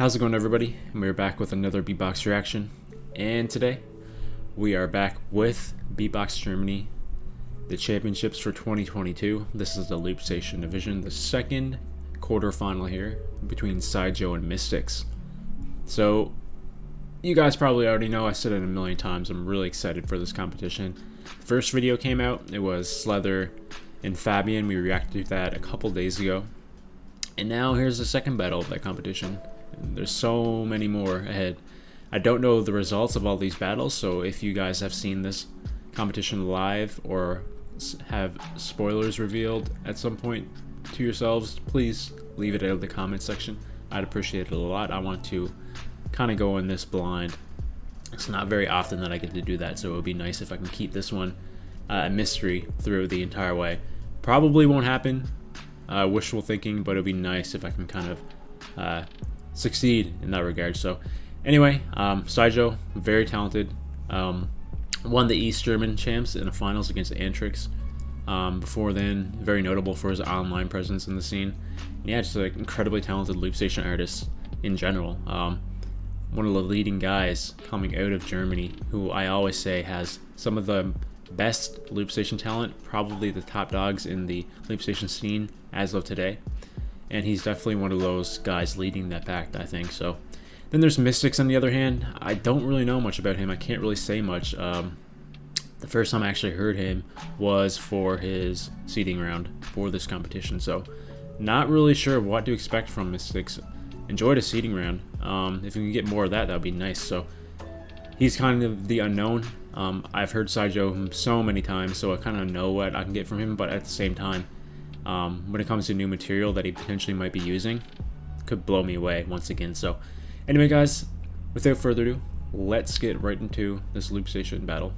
How's it going, everybody? We're back with another Beatbox reaction, and today we are back with Beatbox Germany, the championships for 2022. This is the Loop Station division, the second quarterfinal here between SYJO and MISTIX. So, you guys probably already know, I said it a million times, I'm really excited for this competition. The first video came out, it was Slether and Fabian. We reacted to that a couple days ago. And now here's the second battle of that competition. There's so many more ahead. I don't know the results of all these battles, so if you guys have seen this competition live or have spoilers revealed at some point to yourselves, please leave it in the comment section. I'd appreciate it a lot. I want to kind of go in this blind. It's not very often that I get to do that, so it would be nice if I can keep this one a mystery through the entire way. Probably won't happen, wishful thinking, but it would be nice if I can kind of succeed in that regard. So anyway, SYJO, very talented, won the East German champs in the finals against Antrix. Before then, very notable for his online presence in the scene. And yeah, just an incredibly talented loop station artist in general. One of the leading guys coming out of Germany, who I always say has some of the best loop station talent, probably the top dogs in the loop station scene as of today. And he's definitely one of those guys leading that pack, I think. So then there's MISTIX on the other hand. I don't really know much about him. I can't really say much. The first time I actually heard him was for his seeding round for this competition. So not really sure what to expect from MISTIX. Enjoyed a seeding round. If we can get more of that, that would be nice. So he's kind of the unknown. I've heard SYJO so many times, so I kind of know what I can get from him, but at the same time, when it comes to new material that he potentially might be using, could blow me away once again. So anyway, guys, without further ado, let's get right into this Loop Station battle.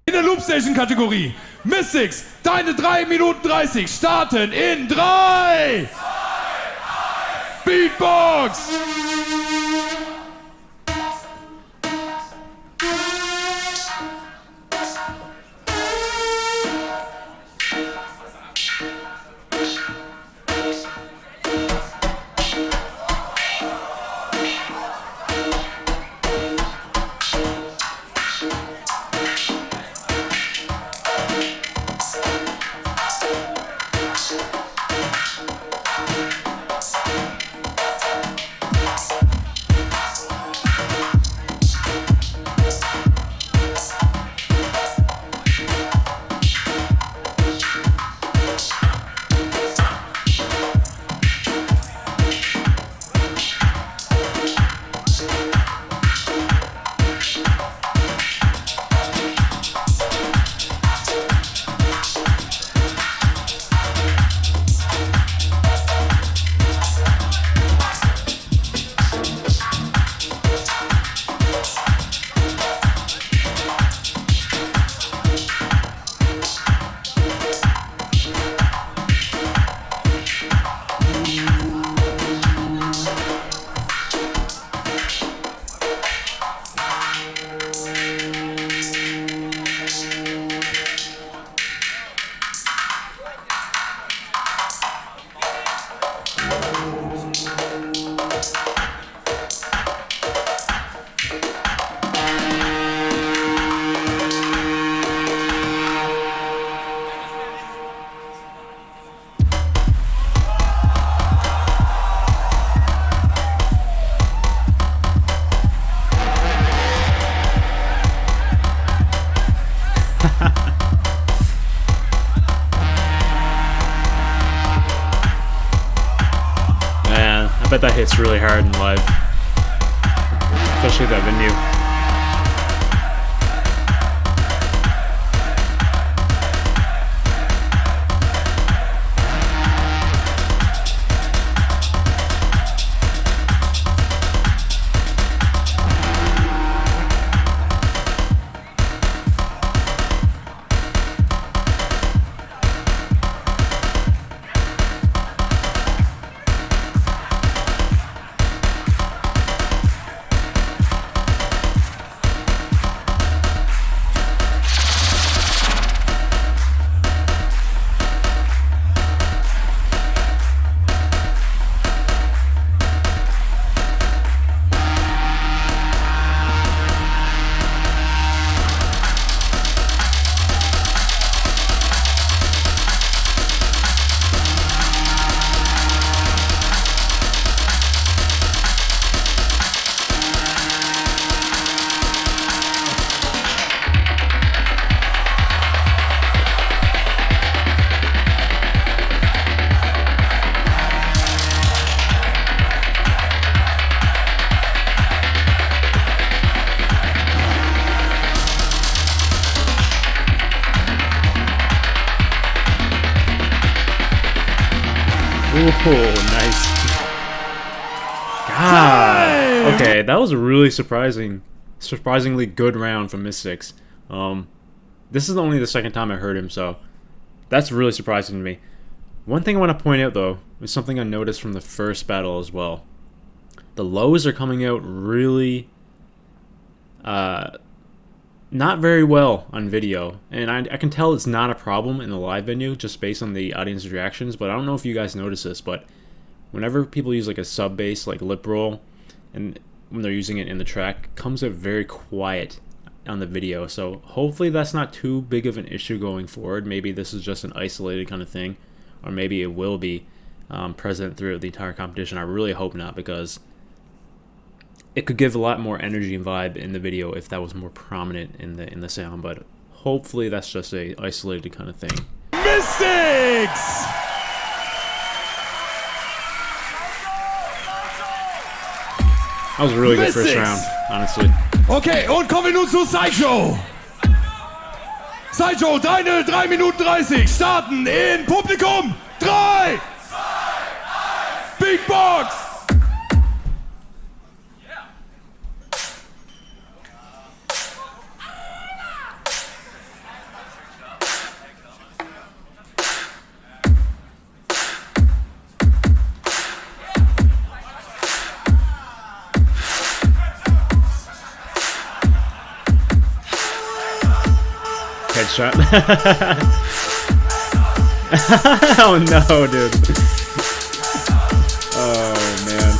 In der Loop Station Kategorie, MISTIX, deine 3 Minuten 30 starten in 3, 2, 1, Beatbox! I bet that hits really hard in live, especially that venue. Time! Okay, that was a really surprisingly good round from MISTIX. This is only the second time I heard him, so that's really surprising to me. One thing I want to point out, though, is something I noticed from the first battle as well. The lows are coming out really not very well on video, and I can tell it's not a problem in the live venue just based on the audience reactions, but I don't know if you guys notice this, but whenever people use like a sub bass like lip roll, and when they're using it in the track, it comes out very quiet on the video. So hopefully that's not too big of an issue going forward. Maybe this is just an isolated kind of thing, or maybe it will be present throughout the entire competition. I really hope not, because it could give a lot more energy and vibe in the video if that was more prominent in the sound. But hopefully that's just a isolated kind of thing. MISTIX! That was a really good first round, honestly. Okay, und kommen wir nun zu SYJO. SYJO, deine 3 Minuten 30 starten in Publikum 3, 2, 1, Beatbox! Headshot. Oh no, dude. Oh man.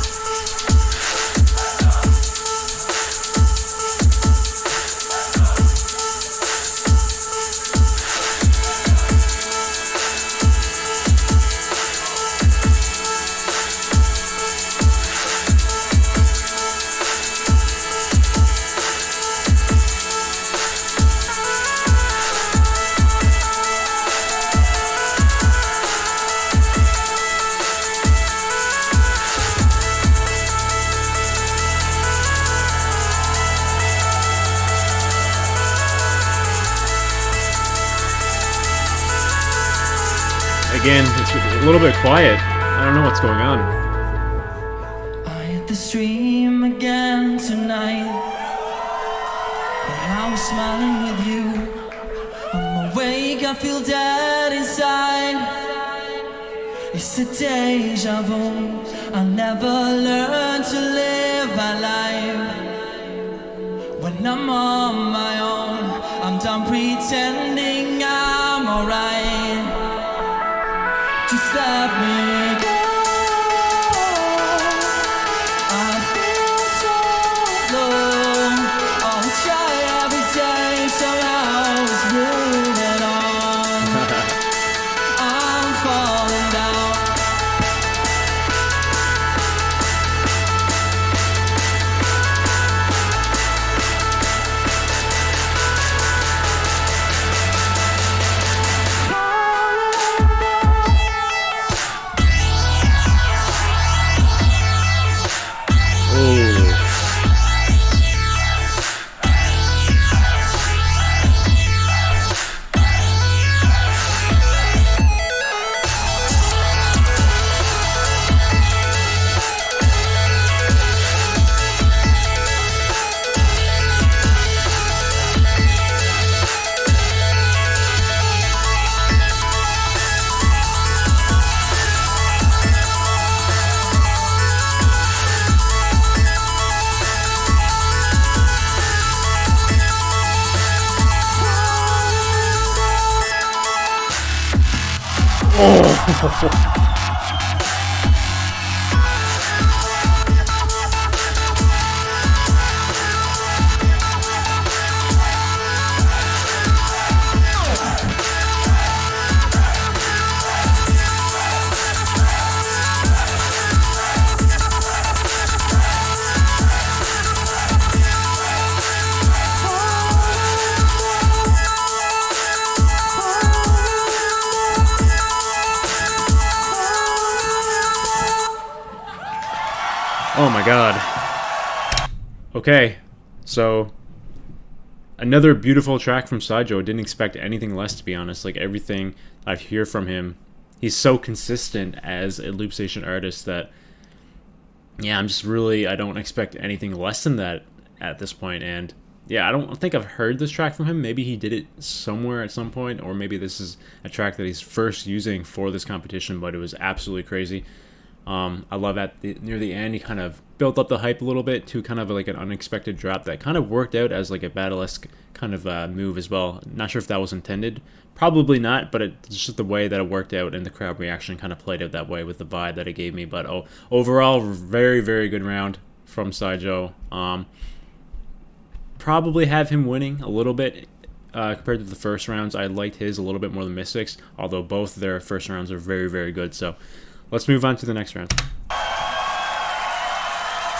Again, it's a little bit quiet. I don't know what's going on. I hit the stream again tonight, but I was smiling with you. I'm awake, I feel dead inside. It's a deja vu. I'll never learn to live my life. When I'm on my own, I'm done pretending I'm alright. Just let me go. I feel so low. I'll try every day, somehow it's moving on. I'm falling down. Oh my god. Okay, so another beautiful track from SYJO. Didn't expect anything less, to be honest. Like, everything I hear from him, he's so consistent as a loop station artist that yeah, I'm just really, I don't expect anything less than that at this point. And yeah, I don't think I've heard this track from him. Maybe he did it somewhere at some point, or maybe this is a track that he's first using for this competition, but it was absolutely crazy. I love near the end, he kind of built up the hype a little bit to kind of like an unexpected drop that kind of worked out as like a battle-esque kind of move as well. Not sure if that was intended. Probably not, but it's just the way that it worked out, and the crowd reaction kind of played out that way with the vibe that it gave me. But overall, very, very good round from SYJO. Probably have him winning a little bit compared to the first rounds. I liked his a little bit more than MISTIX, although both their first rounds are very, very good. So let's move on to the next round.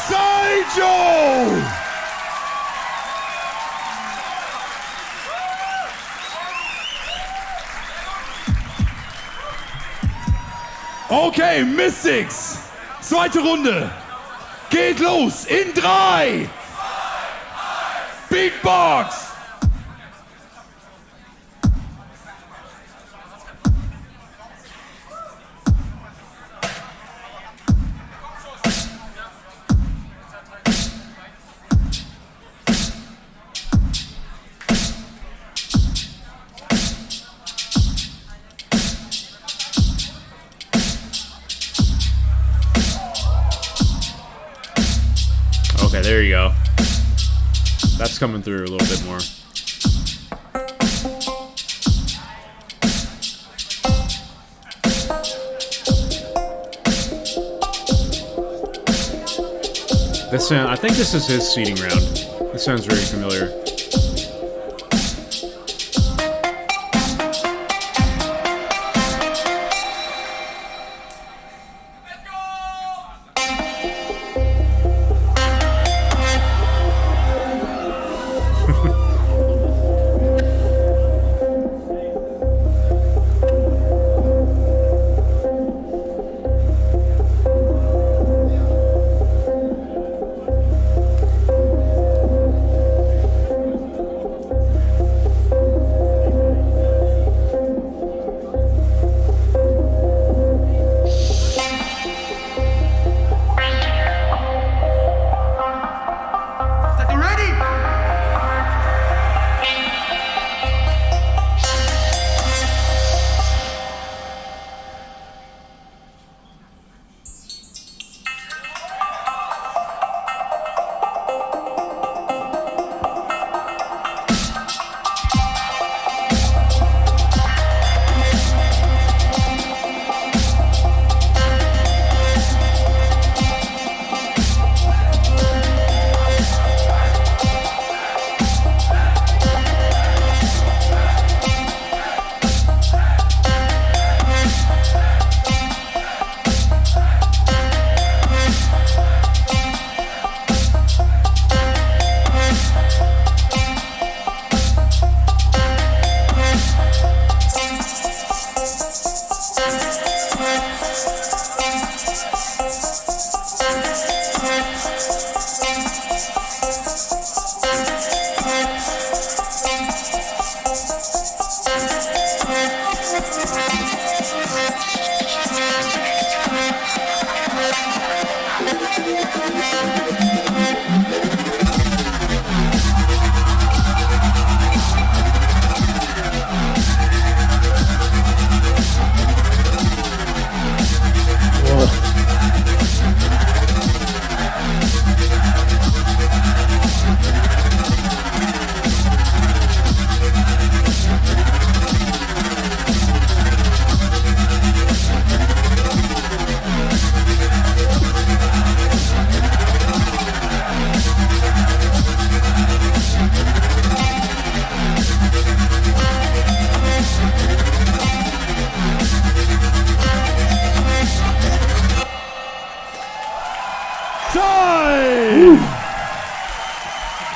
SYJO! Okay, MISTIX. Zweite Runde. Geht los in 3. Beatbox. Okay, there you go. That's coming through a little bit more. This sound, I think this is his seeding round. This sounds very familiar.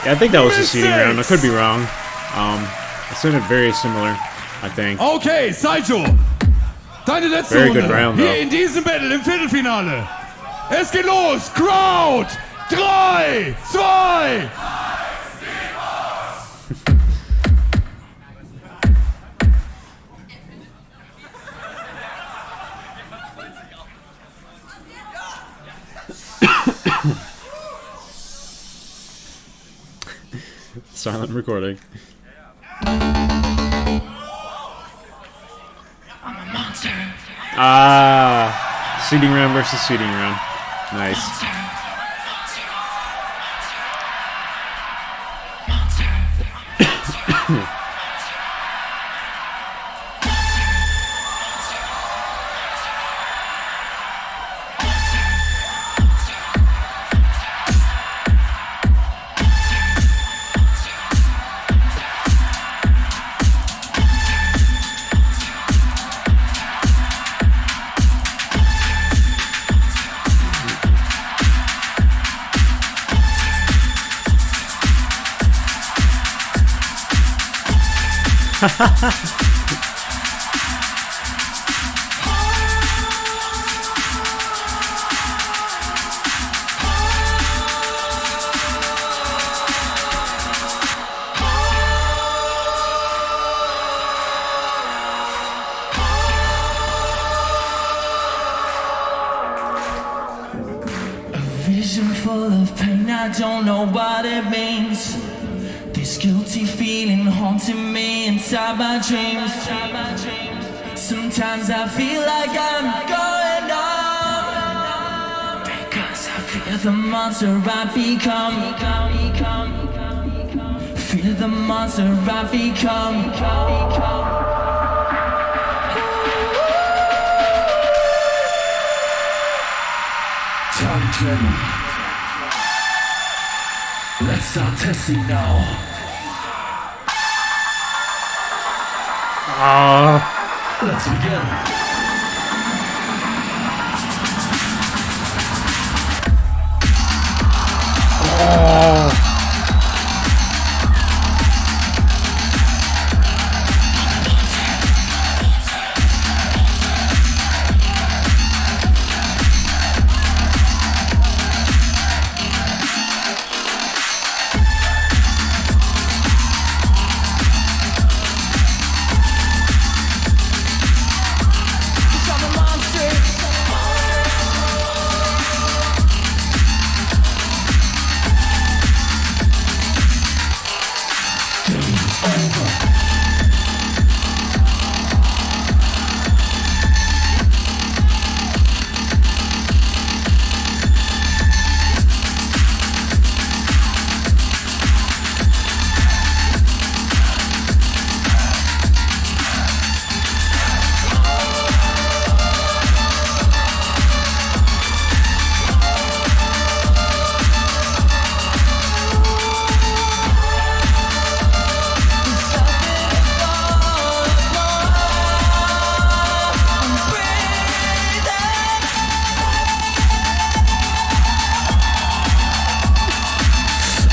Yeah, I think that was the seeding round. I could be wrong. It sounded very similar, I think. Okay, SYJO. Deine letzte Very good Runde. round, Hier though. in diesem Battle im Viertelfinale. Es geht los. Crowd. 3, 2. Silent recording. Ah, seeding round versus seeding round. Nice. Vision full of pain, I don't know what it means. This guilty feeling haunting me inside my dreams. Sometimes I feel like I'm going on, because I fear the monster I become. Fear the monster I become. Let's start testing now. Let's begin.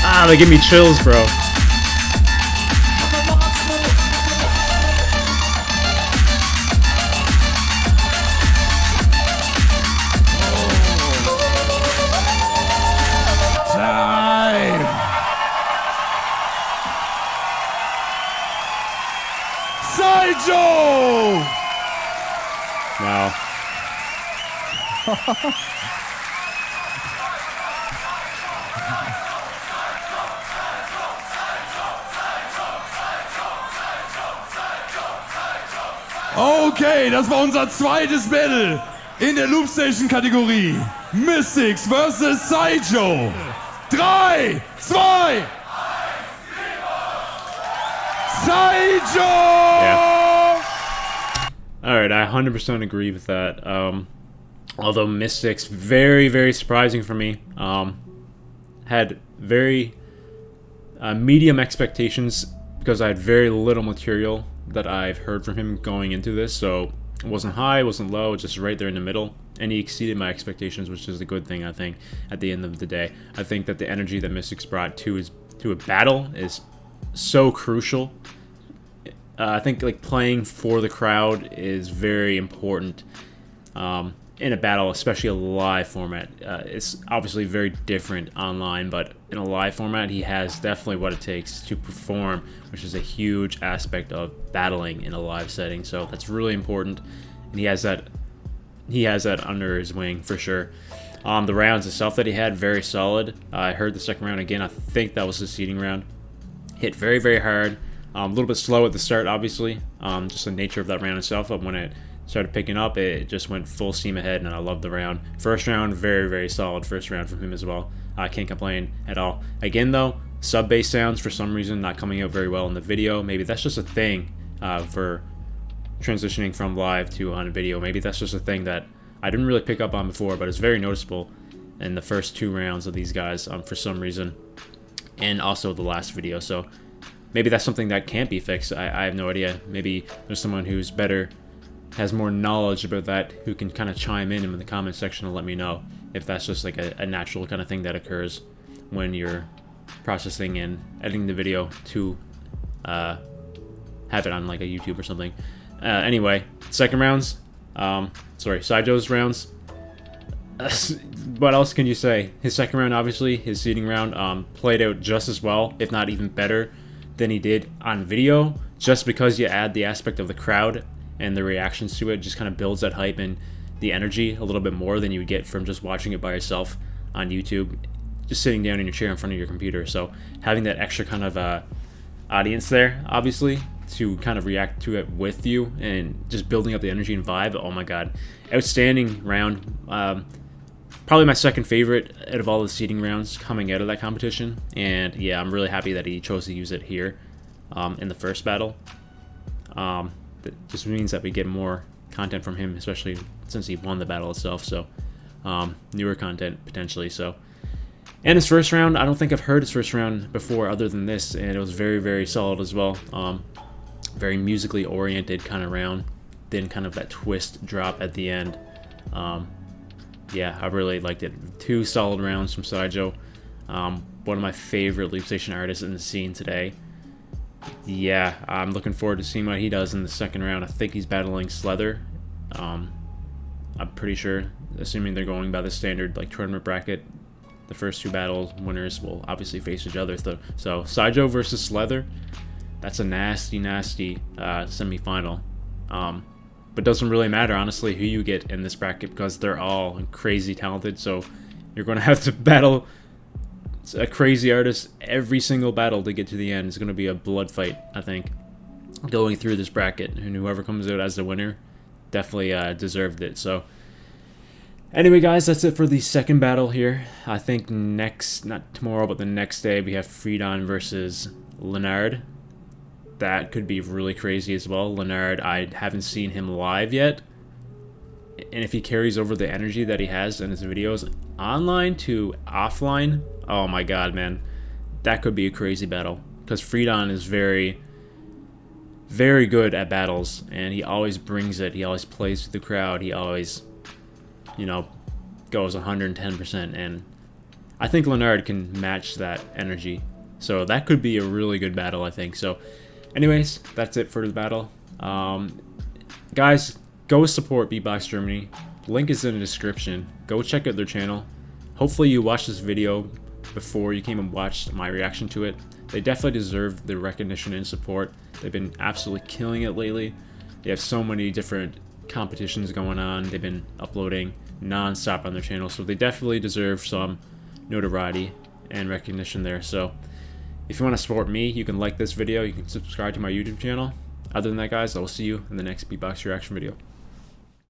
Ah, they give me chills, bro. Time. SYJO. Wow. Okay, das war unser zweites Battle in der Loopstation-Kategorie. MISTIX vs. SYJO. 3, 2, 1, SYJO! Yeah. Alright, I 100% agree with that. Although MISTIX, very, very surprising for me. Had very medium expectations because I had very little material that I've heard from him going into this, so it wasn't high, it wasn't low, just right there in the middle, and he exceeded my expectations, which is a good thing. I think at the end of the day, I think that the energy that MISTIX brought to a battle is so crucial. I think like playing for the crowd is very important in a battle, especially a live format. It's obviously very different online, but in a live format, he has definitely what it takes to perform, which is a huge aspect of battling in a live setting. So that's really important, and he has that under his wing for sure. The rounds itself that he had, very solid. I heard the second round again. I think that was the seeding round. Hit very, very hard. A little bit slow at the start, obviously. Just the nature of that round itself. But when it started picking up, it just went full steam ahead, and I loved the round. First round, very, very solid first round from him as well. I can't complain at all. Again, though, sub bass sounds for some reason not coming out very well in the video. Maybe that's just a thing for transitioning from live to on video. Maybe that's just a thing that I didn't really pick up on before, but it's very noticeable in the first 2 rounds of these guys for some reason, and also the last video. So maybe that's something that can't be fixed. I have no idea. Maybe there's someone who's better, has more knowledge about that, who can kind of chime in the comment section and let me know if that's just like a natural kind of thing that occurs when you're processing and editing the video to have it on like a YouTube or something. Anyway, second rounds, sorry, SYJO's rounds. What else can you say? His second round, obviously, his seeding round, played out just as well, if not even better, than he did on video, just because you add the aspect of the crowd and the reactions to it. Just kind of builds that hype and the energy a little bit more than you would get from just watching it by yourself on YouTube, just sitting down in your chair in front of your computer. So having that extra kind of audience there, obviously, to kind of react to it with you and just building up the energy and vibe. Oh my god, outstanding round. Probably my second favorite out of all the seeding rounds coming out of that competition. And yeah, I'm really happy that he chose to use it here in the first battle. That just means that we get more content from him, especially since he won the battle itself. So newer content potentially. So, and his first round, I don't think I've heard his first round before other than this, and it was very, very solid as well. Very musically oriented kind of round, then kind of that twist drop at the end. Yeah, I really liked it. 2 solid rounds from SYJO. One of my favorite loop station artists in the scene today. Yeah, I'm looking forward to seeing what he does in the second round. I think he's battling Slether. I'm pretty sure, assuming they're going by the standard like tournament bracket, the first 2 battle winners will obviously face each other. So SYJO versus Slether, that's a nasty, nasty semi-final. But doesn't really matter, honestly, who you get in this bracket, because they're all crazy talented. So you're going to have to battle a crazy artist every single battle to get to the end. It's going to be a blood fight, I think, going through this bracket. And whoever comes out as the winner definitely deserved it. So anyway, guys, that's it for the second battle here. I think not tomorrow, but the next day, we have Freedon versus Leonard. That could be really crazy as well. Leonard, I haven't seen him live yet, and if he carries over the energy that he has in his videos online to offline, oh my god, man, that could be a crazy battle, because Freedon is very, very good at battles, and he always brings it. He always plays to the crowd. He always, you know, goes 110%, and I think Leonard can match that energy. So that could be a really good battle, I think. So anyways, that's it for the battle. Guys, go support Beatbox Germany. Link is in the description. Go check out their channel. Hopefully you watched this video before you came and watched my reaction to it. They definitely deserve the recognition and support. They've been absolutely killing it lately. They have so many different competitions going on. They've been uploading non-stop on their channel, so they definitely deserve some notoriety and recognition there. So if you want to support me, you can like this video, you can subscribe to my YouTube channel. Other than that, guys, I will see you in the next Beatbox reaction video.